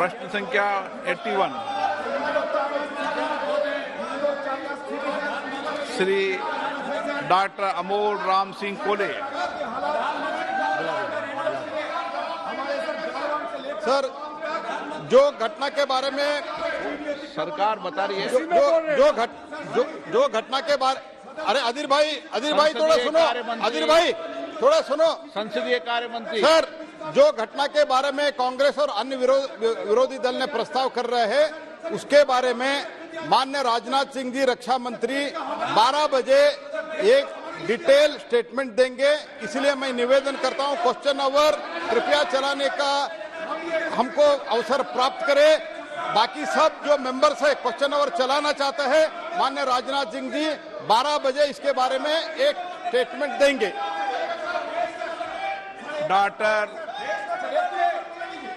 प्रश्न संख्या 81 श्री डॉक्टर अमोल राम सिंह कोले। सर, जो घटना के बारे में सरकार बता रही है, जो घटना के बारे, अरे अधीर भाई थोड़ा सुनो, अधीर भाई थोड़ा सुनो। संसदीय कार्य मंत्री सर, जो घटना के बारे में कांग्रेस और अन्य विरोधी दल ने प्रस्ताव कर रहे हैं, उसके बारे में माननीय राजनाथ सिंह जी रक्षा मंत्री 12 बजे एक डिटेल स्टेटमेंट देंगे। इसलिए मैं निवेदन करता हूं, क्वेश्चन आवर कृपया चलाने का हमको अवसर प्राप्त करें। बाकी सब जो मेंबर्स है क्वेश्चन आवर चलाना चाहते हैं, माननीय राजनाथ सिंह जी 12 बजे इसके बारे में एक स्टेटमेंट देंगे। डॉक्टर,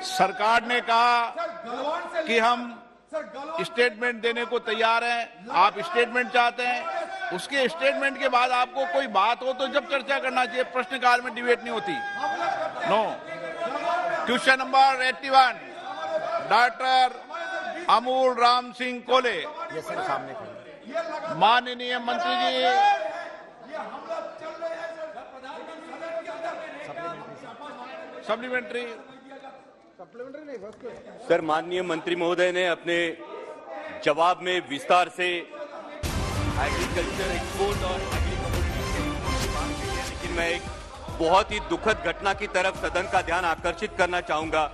सरकार ने कहा कि हम स्टेटमेंट देने को तैयार हैं। आप स्टेटमेंट चाहते हैं, उसके स्टेटमेंट के बाद आपको कोई बात हो तो जब चर्चा करना चाहिए, प्रश्नकाल में डिबेट नहीं होती। No. Question number 81 doctor Amol Ram Singh Kolhe. माननीय मंत्री जी, सप्लीमेंट्री सर, माननीय मंत्री महोदय ने अपने जवाब में विस्तार से एग्रीकल्चर एक्सपोर्ट और लेकिन मैं एक बहुत ही दुखद घटना की तरफ सदन का ध्यान आकर्षित करना चाहूंगा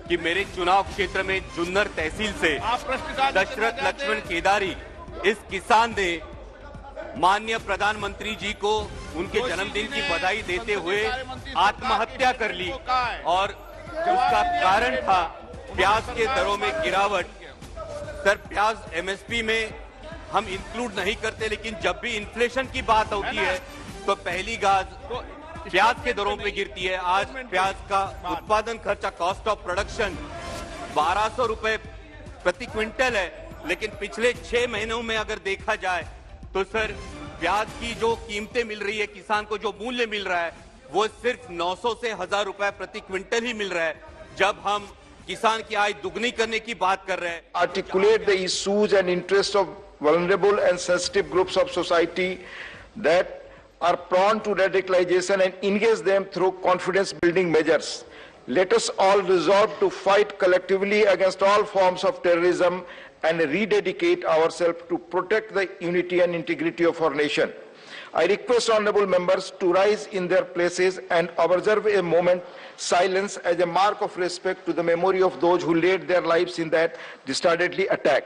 कि मेरे चुनाव क्षेत्र में जुन्नर तहसील से दशरथ लक्ष्मण केदारी इस किसान ने माननीय प्रधानमंत्री जी को उनके जन्मदिन की बधाई देते हुए आत्महत्या कर ली और उसका कारण था प्याज के दरों में गिरावट। सर, प्याज एमएसपी में हम इंक्लूड नहीं करते, लेकिन जब भी इन्फ्लेशन की बात होती है तो पहली गाज प्याज के दरों पे गिरती है। आज प्याज का उत्पादन खर्चा, कॉस्ट ऑफ प्रोडक्शन 1200 रुपए प्रति क्विंटल है, लेकिन पिछले 6 महीनों में अगर देखा जाए तो सर प्याज की जो कीमतें मिल रही है, किसान को जो मूल्य मिल रहा है, वो सिर्फ 900 से 1000 रुपए प्रति क्विंटल ही मिल रहा है। जब हम किसान की आय दुगनी करने की बात कर रहे हैं, articulate the issues and interests of vulnerable and sensitive groups of society that are prone to radicalization and engage them through confidence building measures. Let us all resolve to fight collectively against all forms of terrorism and rededicate ourselves to protect the unity and integrity of our nation. I request honorable members to rise in their places and observe a moment silence as a mark of respect to the memory of those who laid their lives in that dastardly attack.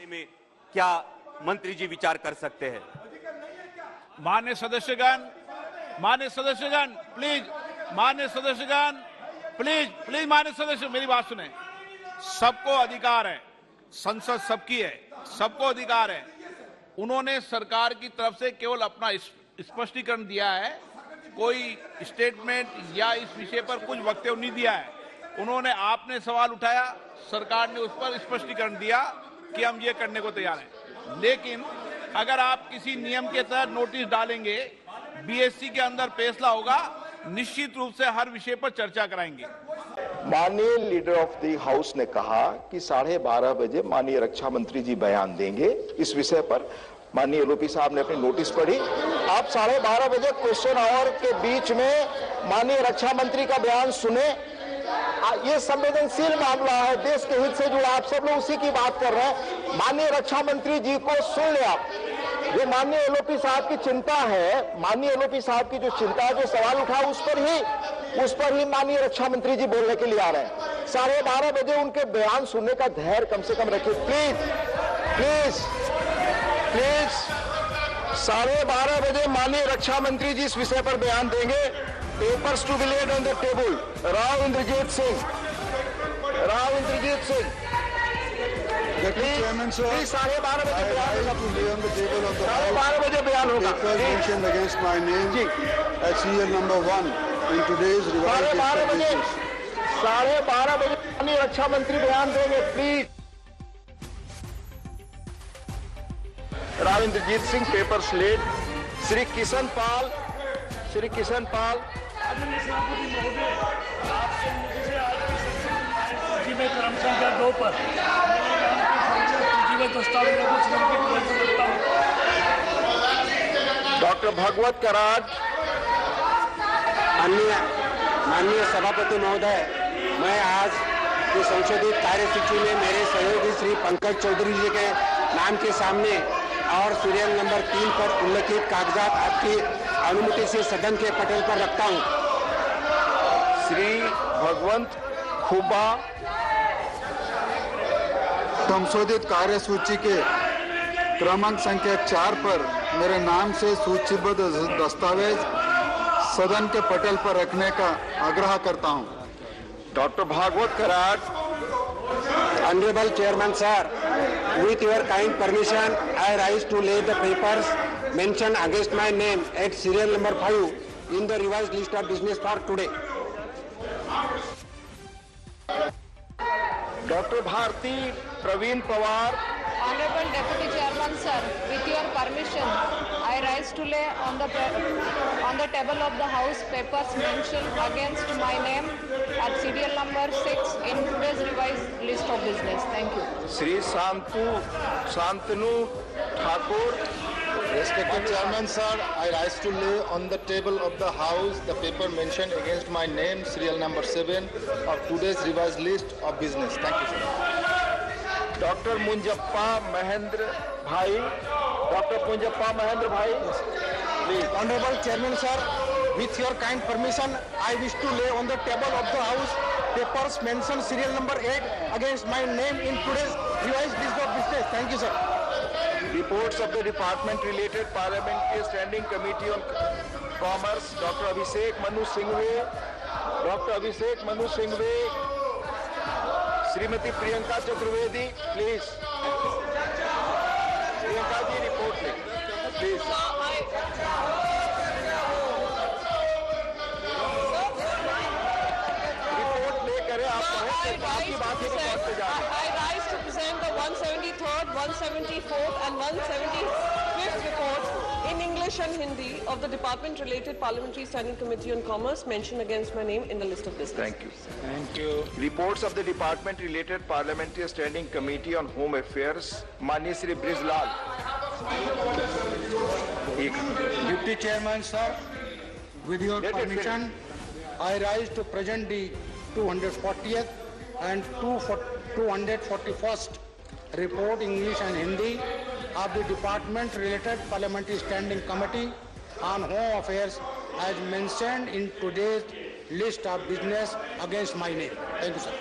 में क्या मंत्री जी विचार कर सकते हैं? माननीय सदस्यगण, please, माननीय सदस्यगण, please माननीय सदस्य मेरी बात सुने। सबको अधिकार है, संसद सबकी है, सबको अधिकार है। उन्होंने सरकार की तरफ से केवल अपना स्पष्टीकरण दिया है, कोई स्टेटमेंट या इस विषय पर कुछ वक्तव्य नहीं दिया है। उन्होंने, आपने सवाल उठाया, सरकार ने उस पर स्पष्टीकरण दिया कि हम ये करने को तैयार हैं। लेकिन अगर आप किसी नियम के तहत नोटिस डालेंगे, बीएससी के अंदर फैसला होगा, निश्चित रूप से हर विषय पर चर्चा कराएंगे। माननीय लीडर ऑफ द हाउस ने कहा कि 12:30 बजे माननीय रक्षा मंत्री जी बयान देंगे इस विषय पर। माननीय एलओपी साहब ने अपनी नोटिस पढ़ी। आप 12:30 बजे क्वेश्चन आवर के बीच में माननीय रक्षा मंत्री का बयान सुने। ये संवेदनशील मामला है, देश के हित से जुड़ा, आप सब लोग उसी की बात कर रहे हैं। माननीय रक्षा मंत्री जी को सुन ले आप। ये माननीय एलओपी साहब की चिंता है, माननीय एलओपी साहब की जो चिंता है, जो सवाल उठा, उस पर ही माननीय रक्षा मंत्री जी बोलने के लिए आ रहे हैं। 12:30 बजे उनके बयान सुनने का धैर्य कम से कम रखिए, प्लीज। 12:30 बजे माननीय रक्षा मंत्री जी इस विषय पर बयान देंगे। Papers to be laid on the table. Rao Inderjit Singh, please 12:30 बजे बयान होगा। 12:30 बजे बयान होगा। against my name as serial number 1 in today's revised 12:30 बजे माननीय रक्षा मंत्री बयान देंगे, please. Ravindrajit Singh paper slate, Shri Kishan Pal में क्रम संख्या 2 पर जीवन दस्तावेजों को समर्पित करता हूं। डॉक्टर भगवत कराड, माननीय सभापति महोदय, मैं आज की संशोधित कार्यसूची में मेरे सहयोगी श्री पंकज चौधरी जी के नाम के सामने और सीरियल नंबर 3 पर उल्लेखित कागजात आपकी अनुमति से सदन के पटल पर रखता हूं। श्री भगवंत खुबा, संशोधित कार्यसूची के क्रमांक संख्या 4 पर मेरे नाम से सूचीबद्ध दस्तावेज सदन के पटल पर रखने का आग्रह करता हूं। Doctor Bhagwat Karad, Honorable Chairman Sir, with your kind permission, I rise to lay the papers mentioned against my name at serial number 5 in the revised list of business for today. Doctor Bharati Pravin Pawar, Honorable Deputy Chairman Sir, with your permission, I rise to lay on the table of the House papers mentioned against my name at serial number 6 in today's revised list of business. Thank you. Shri Shantanu Thakur, Respected Chairman Sir, I rise to lay on the table of the House the paper mentioned against my name, serial number 7 of today's revised list of business. Thank you, sir. Doctor Munjappa Mahendra Bhai, please. Honorable Chairman Sir, with your kind permission, I wish to lay on the table of the House papers mentioned serial number 8 against my name in today's revised list of business. Thank you, sir. Reports of the department related parliamentary standing committee on commerce, doctor Abhishek Manu Singhvi, Shrimati Priyanka Chaturvedi, please. Priyanka ji report lay please. Report lay करें आप, आपकी बात ही report पे जा रही है। I rise to present the 173rd, 174th and 175th reports in English and Hindi of the department-related Parliamentary Standing Committee on Commerce mentioned against my name in the list of business. Thank you. Reports of the department-related Parliamentary Standing Committee on Home Affairs, माननीय Shri Brijlal. Deputy Chairman Sir, with your Let it permission, I rise to present the 240th and 241st report English and Hindi of the department-related Parliamentary Standing Committee on Home Affairs as mentioned in today's list of business against my name. Thank you, sir.